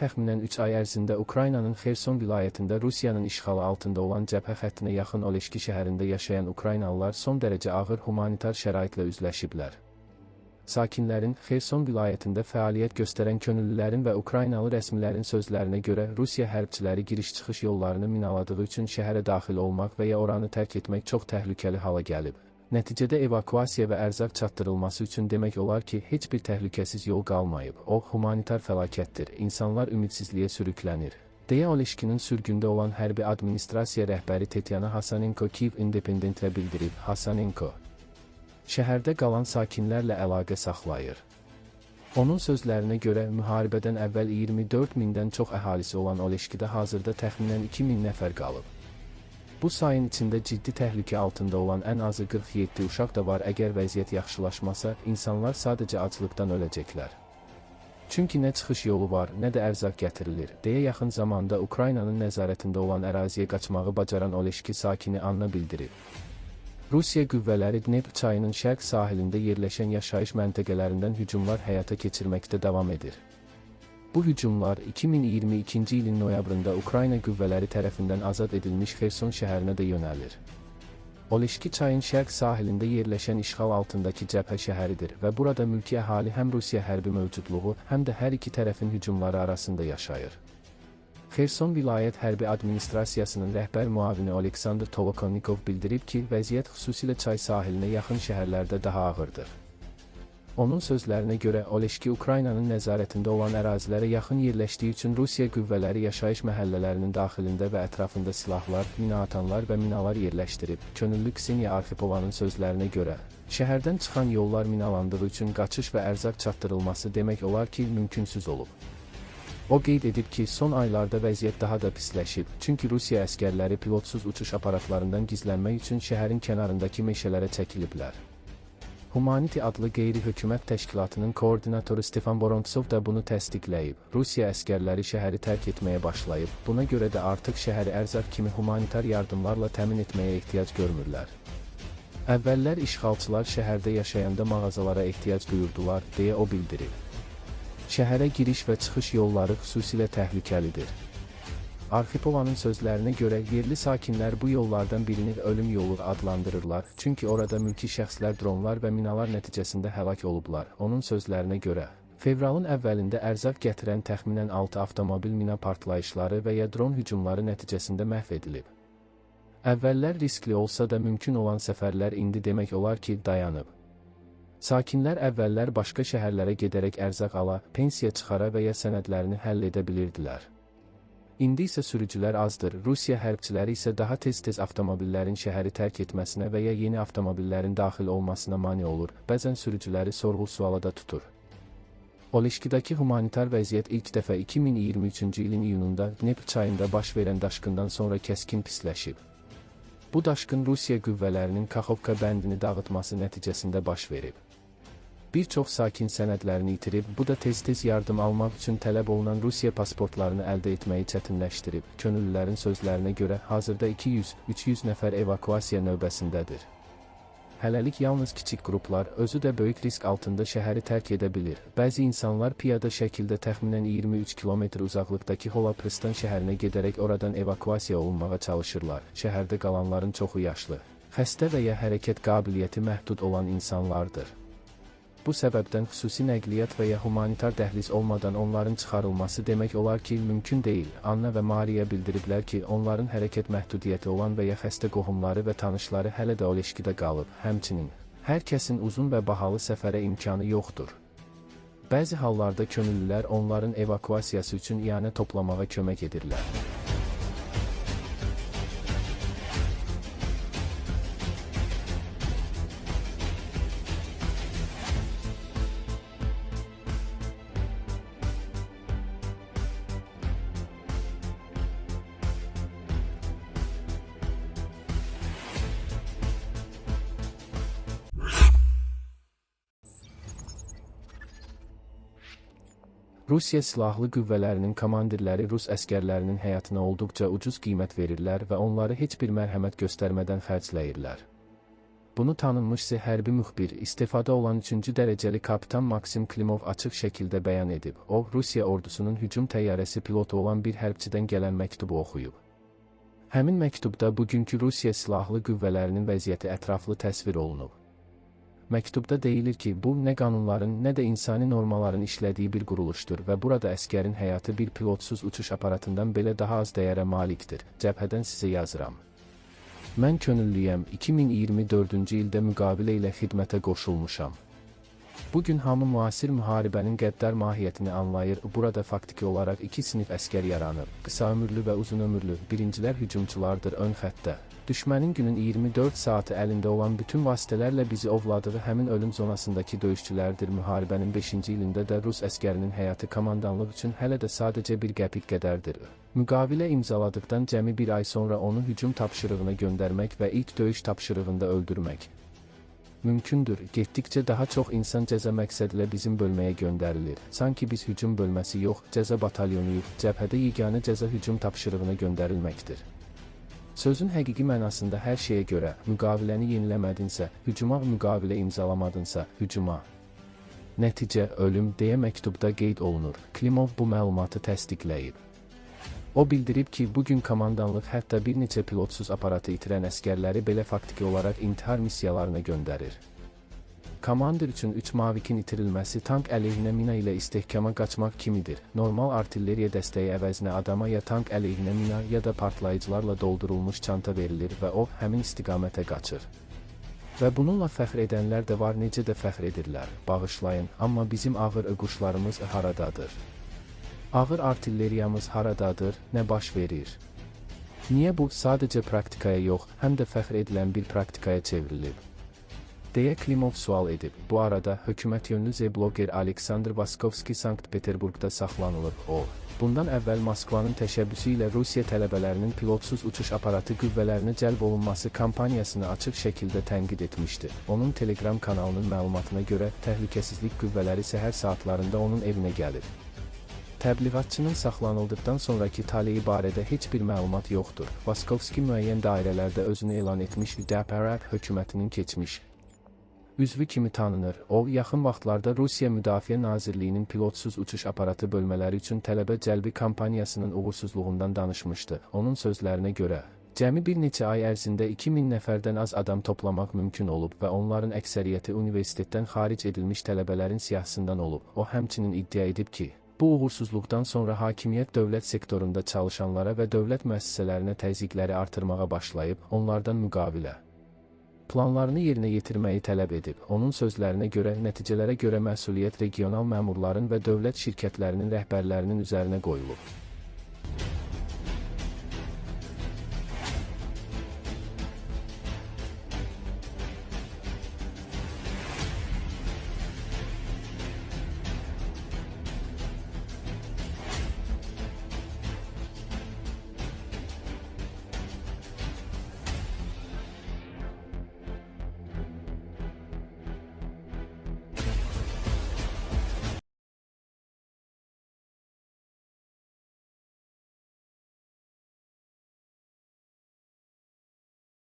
təxminən 3 ay ərzində Ukraynanın Xerson vilayətində Rusiyanın işğalı altında olan cəbhə xəttinə yaxın Oleşki şəhərində yaşayan Ukraynalılar son dərəcə ağır humanitar şəraitlə üzləşiblər. Sakinlərin Xerson vilayətində fəaliyyət göstərən könüllülərin və Ukraynalı rəsmilərin sözlərinə görə Rusiya hərbçiləri giriş-çıxış yollarını minaladığı üçün şəhərə daxil olmaq və ya oranı tərk etmək çox təhlükəli hala gəlib. Nəticədə evakuasiya və ərzaq çatdırılması üçün demək olar ki, heç bir təhlükəsiz yol qalmayıb. O, humanitar fəlakətdir, insanlar ümidsizliyə sürüklənir, deyə Oleşkinin sürgündə olan hərbi administrasiya rəhbəri Tetyana Hasanenko Kyiv Independent-ə bildirib. Hasanenko şəhərdə qalan sakinlərlə əlaqə saxlayır. Onun sözlərinə görə, müharibədən əvvəl 24 mindən çox əhalisi olan Oleşkidə hazırda təxminən 2000 nəfər qalıb. Bu sayın içində ciddi təhlükə altında olan ən azı 47 uşaq da var. Əgər vəziyyət yaxşılaşmasa, insanlar sadəcə aclıqdan öləcəklər. Çünki nə çıxış yolu var, nə də ərzaq gətirilir, deyə yaxın zamanda Ukraynanın nəzarətində olan əraziyə qaçmağı bacaran Oleşki sakini Anna bildirib. Rusiya qüvvələri Dnepr çayının şərq sahilində yerləşən yaşayış məntəqələrindən hücumlar həyata keçirməkdə davam edir. Bu hücumlar 2022-ci ilin noyabrında Ukrayna qüvvələri tərəfindən azad edilmiş Xerson şəhərinə də yönəlir. Oleşki çayın şərq sahilində yerləşən işğal altındakı cəbhə şəhəridir və burada mülki əhali həm Rusiya hərbi mövcudluğu, həm də hər iki tərəfin hücumları arasında yaşayır. Xerson vilayət hərbi administrasiyasının rəhbər müavini Oleksandr Tolokonnikov bildirib ki, vəziyyət xüsusilə çay sahilinə yaxın şəhərlərdə daha ağırdır. Onun sözlərinə görə, Oleşki Ukraynanın nəzarətində olan ərazilərə yaxın yerləşdiyi üçün Rusiya qüvvələri yaşayış məhəllələrinin daxilində və ətrafında silahlar, minaatanlar və minalar yerləşdirib. Könüllü Kseniya Arxipovanın sözlərinə görə, şəhərdən çıxan yollar minalandığı üçün qaçış və ərzaq çatdırılması demək olar ki, mümkünsüz olub. O qeyd edib ki, son aylarda vəziyyət daha da pisləşib, çünki Rusiya əskərləri pilotsuz uçuş aparatlarından gizlənmək üçün şəhərin kənarındakı meşələrə çəkiliblər. Humanity adlı qeyri-hökumət təşkilatının koordinatoru Stefan Vorontsov da bunu təsdiqləyib. Rusiya əskərləri şəhəri tərk etməyə başlayıb, buna görə də artıq şəhəri ərzaq kimi humanitar yardımlarla təmin etməyə ehtiyac görmürlər. Əvvəllər işğalçılar şəhərdə yaşayanda mağazalara ehtiyac duyurdular, deyə o bildirib. Şəhərə giriş və çıxış yolları xüsusilə təhlükəlidir. Arxipovanın sözlərinə görə, yerli sakinlər bu yollardan birini ölüm yolu adlandırırlar, çünki orada mülki şəxslər dronlar və minalar nəticəsində həlak olublar. Onun sözlərinə görə, fevralın əvvəlində ərzaq gətirən təxminən 6 avtomobil mina partlayışları və ya dron hücumları nəticəsində məhv edilib. Əvvəllər riskli olsa da mümkün olan səfərlər indi demək olar ki, dayanıb. Sakinlər əvvəllər başqa şəhərlərə gedərək ərzaq ala, pensiya çıxara və ya sənədlərini həll edə bilirdilər. İndi isə sürücülər azdır, Rusiya hərbçiləri isə daha tez-tez avtomobillərin şəhəri tərk etməsinə və ya yeni avtomobillərin daxil olmasına mane olur, bəzən sürücüləri sorğu-suala da tutur. Oleşkidəki humanitar vəziyyət ilk dəfə 2023-cü ilin iyununda Dnepr çayında baş verən daşqından sonra kəskin pisləşib. Bu daşqın Rusiya qüvvələrinin Kaxovka bəndini dağıtması nəticəsində baş verib. Bir çox sakin sənədlərini itirib, bu da tez-tez yardım almaq üçün tələb olunan Rusiya pasportlarını əldə etməyi çətinləşdirib. Könüllülərin sözlərinə görə, hazırda 200-300 nəfər evakuasiya növbəsindədir. Hələlik yalnız kiçik qruplar, özü də böyük risk altında şəhəri tərk edə bilir. Bəzi insanlar piyada şəkildə təxminən 23 kilometr uzaqlıqdakı Holapristan şəhərinə gedərək oradan evakuasiya olunmağa çalışırlar. Şəhərdə qalanların çoxu yaşlı, xəstə və ya hərəkət qabiliyyəti məhdud olan insanlardır. Bu səbəbdən xüsusi nəqliyyat və ya humanitar dəhliz olmadan onların çıxarılması demək olar ki, mümkün deyil. Anna və Mariya bildiriblər ki, onların hərəkət məhdudiyyəti olan və ya xəstə qohumları və tanışları hələ də Oleşkidə qalıb. Həmçinin, hər kəsin uzun və bahalı səfərə imkanı yoxdur. Bəzi hallarda könüllülər onların evakuasiyası üçün ianə toplamağa kömək edirlər. Rusiya silahlı qüvvələrinin komandirləri Rus əskərlərinin həyatına olduqca ucuz qiymət verirlər və onları heç bir mərhəmət göstərmədən xərcləyirlər. Bunu tanınmış hərbi müxbir, istifada olan 3-cü dərəcəli kapitan Maksim Klimov açıq şəkildə bəyan edib. O, Rusiya ordusunun hücum təyyarəsi pilotu olan bir hərbçidən gələn məktubu oxuyub. Həmin məktubda bugünkü Rusiya silahlı qüvvələrinin vəziyyəti ətraflı təsvir olunub. Məktubda deyilir ki, bu nə qanunların, nə də insani normaların işlədiyi bir quruluşdur və burada əskərin həyatı bir pilotsuz uçuş aparatından belə daha az dəyərə malikdir. Cəbhədən sizə yazıram. Mən könüllüyəm, 2024-cü ildə müqavilə ilə xidmətə qoşulmuşam. Bugün hamı müasir müharibənin qəddar mahiyyətini anlayır. Burada faktiki olaraq 2 sinif əskər yaranır. Qısa ömürlü və uzun ömürlü. Birincilər hücumçulardır ön xəttdə. Düşmənin günün 24 saatı əlində olan bütün vasitələrlə bizi ovladığı həmin ölüm zonasındakı döyüşçülərdir. Müharibənin 5-ci ilində də Rus əskərinin həyatı komandanlıq üçün hələ də sadəcə bir qəpik qədərdir. Müqavilə imzaladıqdan cəmi bir ay sonra onu hücum tapşırığına göndərmək və ilk döyüş tapşırığında öldürmək mümkündür. Getdikcə daha çox insan cəza məqsədilə bizim bölməyə göndərilir. Sanki biz hücum bölməsi yox, cəza batalyonuyuq. Cəbhədə yeganə cəza hücum tapşırığına göndərilməkdir. Sözün həqiqi mənasında hər şeyə görə, müqaviləni yeniləmədinsə, hücuma müqavilə imzalamadınsa, hücuma. Nəticə, ölüm, deyə məktubda qeyd olunur. Klimov bu məlumatı təsdiqləyib. O bildirib ki, bugün komandanlıq hətta bir neçə pilotsuz aparatı itirən əskərləri belə faktiki olaraq intihar missiyalarına göndərir. Komandir üçün 3 mavikin itirilməsi tank əleyhinə mina ilə istehkama qaçmaq kimidir. Normal artilleriya dəstəyi əvəzinə adama ya tank əleyhinə mina ya da partlayıcılarla doldurulmuş çanta verilir və o, həmin istiqamətə qaçır. Və bununla fəxr edənlər də var, necə də fəxr edirlər. Bağışlayın, amma bizim ağır quşlarımız haradadır? Ağır artilleriyamız haradadır, nə baş verir? Niyə bu sadəcə praktikaya yox, həm də fəxr edilən bir praktikaya çevrilib? Deyə Klimov sual edib. Bu arada, hökumət yönlü Z-bloger Aleksandr Vaskovski Sankt-Peterburqda saxlanılır. O, bundan əvvəl Moskvanın təşəbbüsü ilə Rusiya tələbələrinin pilotsuz uçuş aparatı qüvvələrinə cəlb olunması kampaniyasını açıq şəkildə tənqid etmişdi. Onun Telegram kanalının məlumatına görə, təhlükəsizlik qüvvələri səhər saatlarında onun evinə gəlib. Təbliğatçının saxlanıldıqdan sonraki taleyi barədə heç bir məlumat yoxdur. Vaskovski müəyyən dairələrdə özünü elan etmiş DPRK hökumətinin keçmiş üzvü kimi tanınır. O, yaxın vaxtlarda Rusiya Müdafiə Nazirliyinin pilotsuz uçuş aparatı bölmələri üçün tələbə cəlbi kampaniyasının uğursuzluğundan danışmışdı. Onun sözlərinə görə, cəmi bir neçə ay ərzində 2000 nəfərdən az adam toplamaq mümkün olub və onların əksəriyyəti universitetdən xaric edilmiş tələbələrin siyahısından olub. O, həmçinin iddia edib ki, bu uğursuzluqdan sonra hakimiyyət dövlət sektorunda çalışanlara və dövlət müəssisələrinə təzyiqləri artırmağa başlayıb, onlardan müqavilə planlarını yerinə yetirməyi tələb edib. Onun sözlərinə görə, nəticələrə görə məsuliyyət regional məmurların və dövlət şirkətlərinin rəhbərlərinin üzərinə qoyulub.